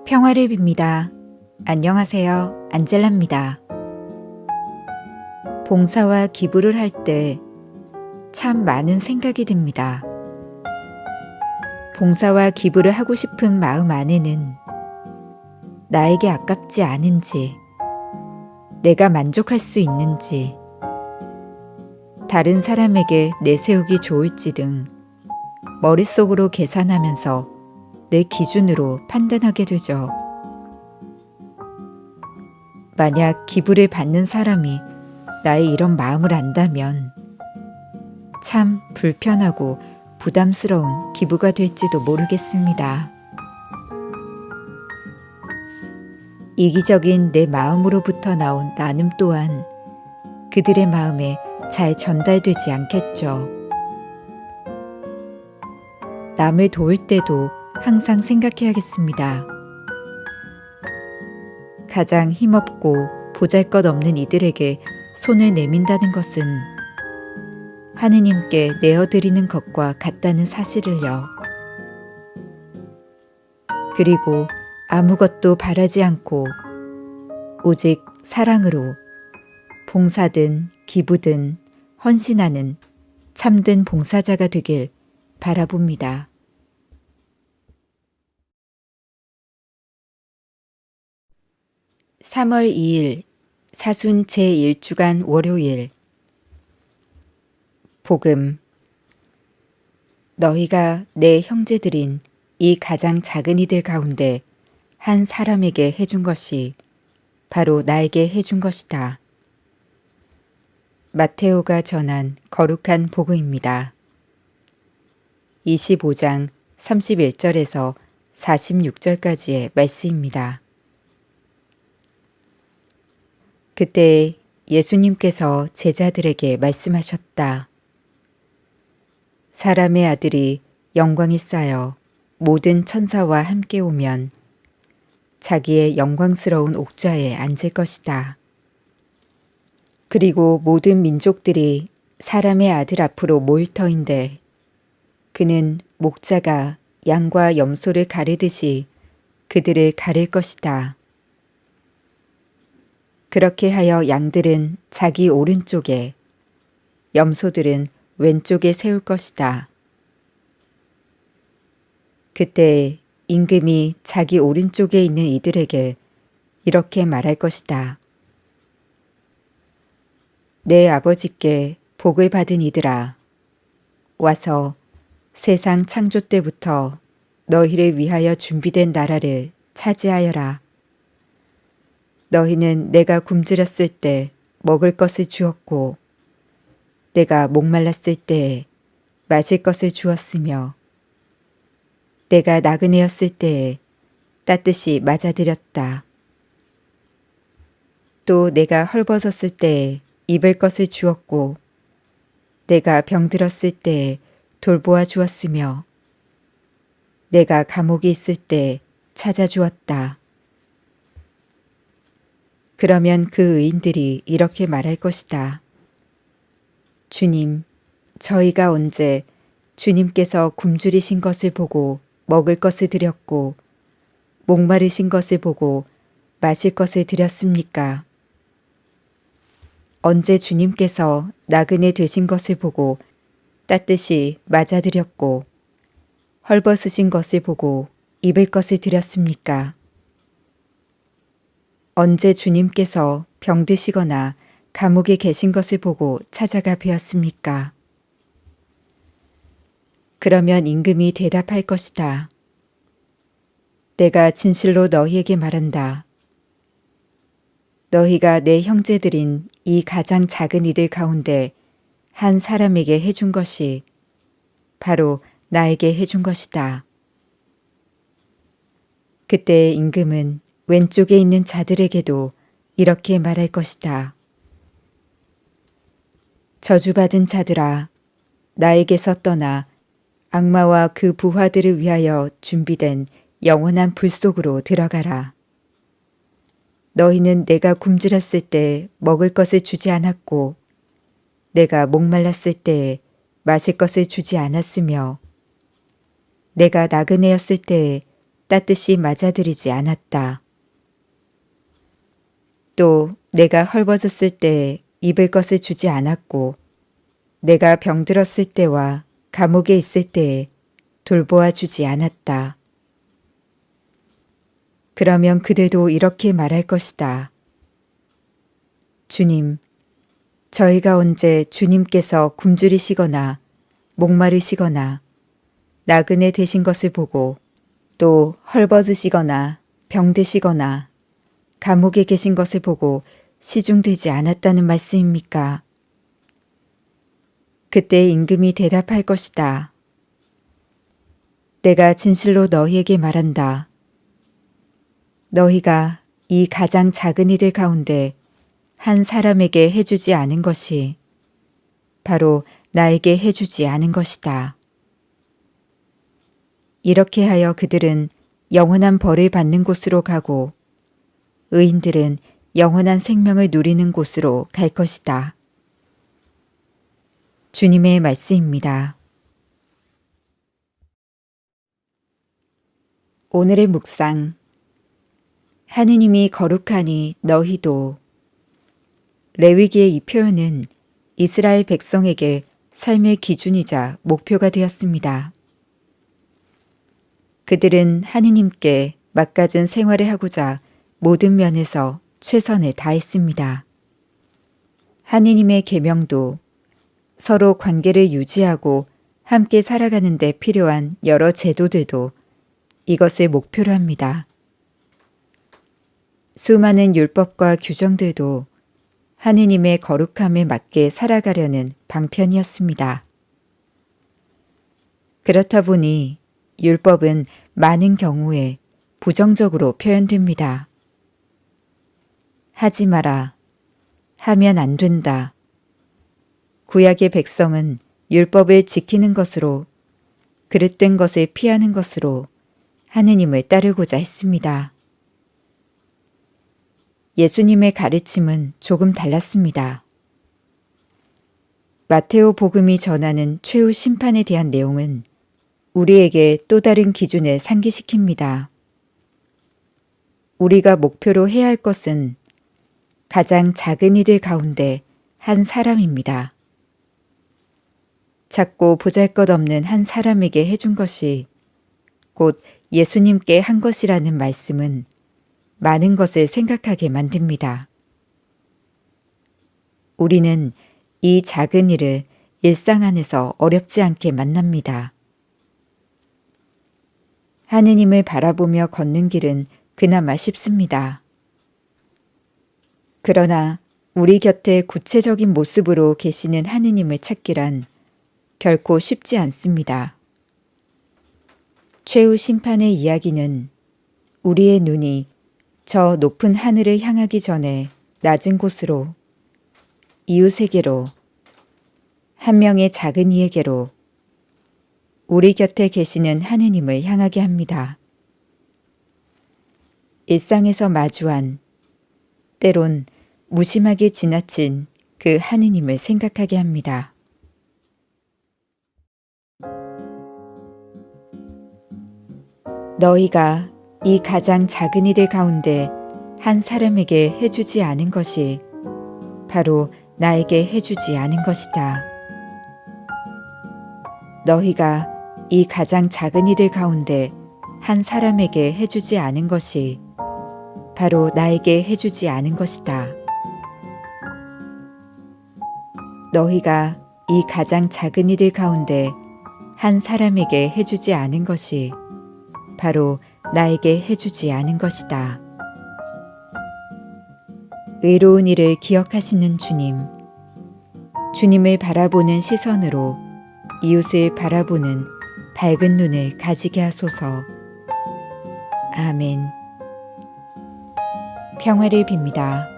평화를 빕니다. 안녕하세요. 안젤라입니다. 봉사와 기부를 할 때 참 많은 생각이 듭니다. 봉사와 기부를 하고 싶은 마음 안에는 나에게 아깝지 않은지, 내가 만족할 수 있는지, 다른 사람에게 내세우기 좋을지 등 머릿속으로 계산하면서 내 기준으로 판단하게 되죠. 만약 기부를 받는 사람이 나의 이런 마음을 안다면 참 불편하고 부담스러운 기부가 될지도 모르겠습니다. 이기적인 내 마음으로부터 나온 나눔 또한 그들의 마음에 잘 전달되지 않겠죠. 남을 도울 때도 항상 생각해야겠습니다. 가장 힘없고 보잘것없는 이들에게 손을 내민다는 것은 하느님께 내어드리는 것과 같다는 사실을요. 그리고 아무것도 바라지 않고 오직 사랑으로 봉사든 기부든 헌신하는 참된 봉사자가 되길 바라봅니다. (3월 2일) 사순 제1주간 월요일. 복음. 너희가 내 형제들인 이 가장 작은 이들 가운데 한 사람에게 해준 것이 바로 나에게 해준 것이다. 마테오가 전한 거룩한 복음입니다. 25장 31절에서 46절까지의 말씀입니다. 그때 예수님께서 제자들에게 말씀하셨다. 사람의 아들이 영광에 쌓여 모든 천사와 함께 오면 자기의 영광스러운 옥좌에 앉을 것이다. 그리고 모든 민족들이 사람의 아들 앞으로 모일 터인데 그는 목자가 양과 염소를 가르듯이 그들을 가를 것이다. 그렇게 하여 양들은 자기 오른쪽에, 염소들은 왼쪽에 세울 것이다. 그때 임금이 자기 오른쪽에 있는 이들에게 이렇게 말할 것이다. 내 아버지께 복을 받은 이들아, 와서 세상 창조 때부터 너희를 위하여 준비된 나라를 차지하여라. 너희는 내가 굶주렸을 때 먹을 것을 주었고 내가 목말랐을 때 마실 것을 주었으며 내가 나그네였을 때에 따뜻이 맞아들였다. 또 내가 헐벗었을 때에 입을 것을 주었고 내가 병들었을 때에 돌보아 주었으며 내가 감옥에 있을 때 찾아주었다. 그러면 그 의인들이 이렇게 말할 것이다. 주님, 저희가 언제 주님께서 굶주리신 것을 보고 먹을 것을 드렸고 목마르신 것을 보고 마실 것을 드렸습니까? 언제 주님께서 나그네 되신 것을 보고 따뜻이 맞아드렸고 헐벗으신 것을 보고 입을 것을 드렸습니까? 언제 주님께서 병드시거나 감옥에 계신 것을 보고 찾아가 뵈었습니까? 그러면 임금이 대답할 것이다. 내가 진실로 너희에게 말한다. 너희가 내 형제들인 이 가장 작은 이들 가운데 한 사람에게 해준 것이 바로 나에게 해준 것이다. 그때 임금은 왼쪽에 있는 자들에게도 이렇게 말할 것이다. 저주받은 자들아, 나에게서 떠나 악마와 그 부하들을 위하여 준비된 영원한 불 속으로 들어가라. 너희는 내가 굶주렸을 때 먹을 것을 주지 않았고 내가 목말랐을 때에 마실 것을 주지 않았으며 내가 나그네였을 때에 따뜻이 맞아들이지 않았다. 또 내가 헐벗었을 때 입을 것을 주지 않았고 내가 병들었을 때와 감옥에 있을 때에 돌보아 주지 않았다. 그러면 그들도 이렇게 말할 것이다. 주님, 저희가 언제 주님께서 굶주리시거나 목마르시거나 나그네 되신 것을 보고 또 헐벗으시거나 병드시거나 감옥에 계신 것을 보고 시중들지 않았다는 말씀입니까? 그때 임금이 대답할 것이다. 내가 진실로 너희에게 말한다. 너희가 이 가장 작은 이들 가운데 한 사람에게 해주지 않은 것이 바로 나에게 해주지 않은 것이다. 이렇게 하여 그들은 영원한 벌을 받는 곳으로 가고 의인들은 영원한 생명을 누리는 곳으로 갈 것이다. 주님의 말씀입니다. 오늘의 묵상. 하느님이 거룩하니 너희도. 레위기의 이 표현은 이스라엘 백성에게 삶의 기준이자 목표가 되었습니다. 그들은 하느님께 막가진 생활을 하고자 모든 면에서 최선을 다했습니다. 하느님의 계명도 서로 관계를 유지하고 함께 살아가는 데 필요한 여러 제도들도 이것을 목표로 합니다. 수많은 율법과 규정들도 하느님의 거룩함에 맞게 살아가려는 방편이었습니다. 그렇다 보니 율법은 많은 경우에 부정적으로 표현됩니다. 하지 마라, 하면 안 된다. 구약의 백성은 율법을 지키는 것으로, 그릇된 것을 피하는 것으로 하느님을 따르고자 했습니다. 예수님의 가르침은 조금 달랐습니다. 마테오 복음이 전하는 최후 심판에 대한 내용은 우리에게 또 다른 기준을 상기시킵니다. 우리가 목표로 해야 할 것은 가장 작은 이들 가운데 한 사람입니다. 작고 보잘것없는 한 사람에게 해준 것이 곧 예수님께 한 것이라는 말씀은 많은 것을 생각하게 만듭니다. 우리는 이 작은 일을 일상 안에서 어렵지 않게 만납니다. 하느님을 바라보며 걷는 길은 그나마 쉽습니다. 그러나 우리 곁에 구체적인 모습으로 계시는 하느님을 찾기란 결코 쉽지 않습니다. 최후 심판의 이야기는 우리의 눈이 저 높은 하늘을 향하기 전에 낮은 곳으로, 이웃에게로, 한 명의 작은 이에게로, 우리 곁에 계시는 하느님을 향하게 합니다. 일상에서 마주한, 때론 무심하게 지나친 그 하느님을 생각하게 합니다. 너희가 이 가장 작은 이들 가운데 한 사람에게 해주지 않은 것이 바로 나에게 해주지 않은 것이다. 너희가 이 가장 작은 이들 가운데 한 사람에게 해주지 않은 것이 바로 나에게 해주지 않은 것이다. 너희가 이 가장 작은 이들 가운데 한 사람에게 해주지 않은 것이 바로 나에게 해주지 않은 것이다. 의로운 일을 기억하시는 주님, 주님을 바라보는 시선으로 이웃을 바라보는 밝은 눈을 가지게 하소서. 아멘. 평화를 빕니다.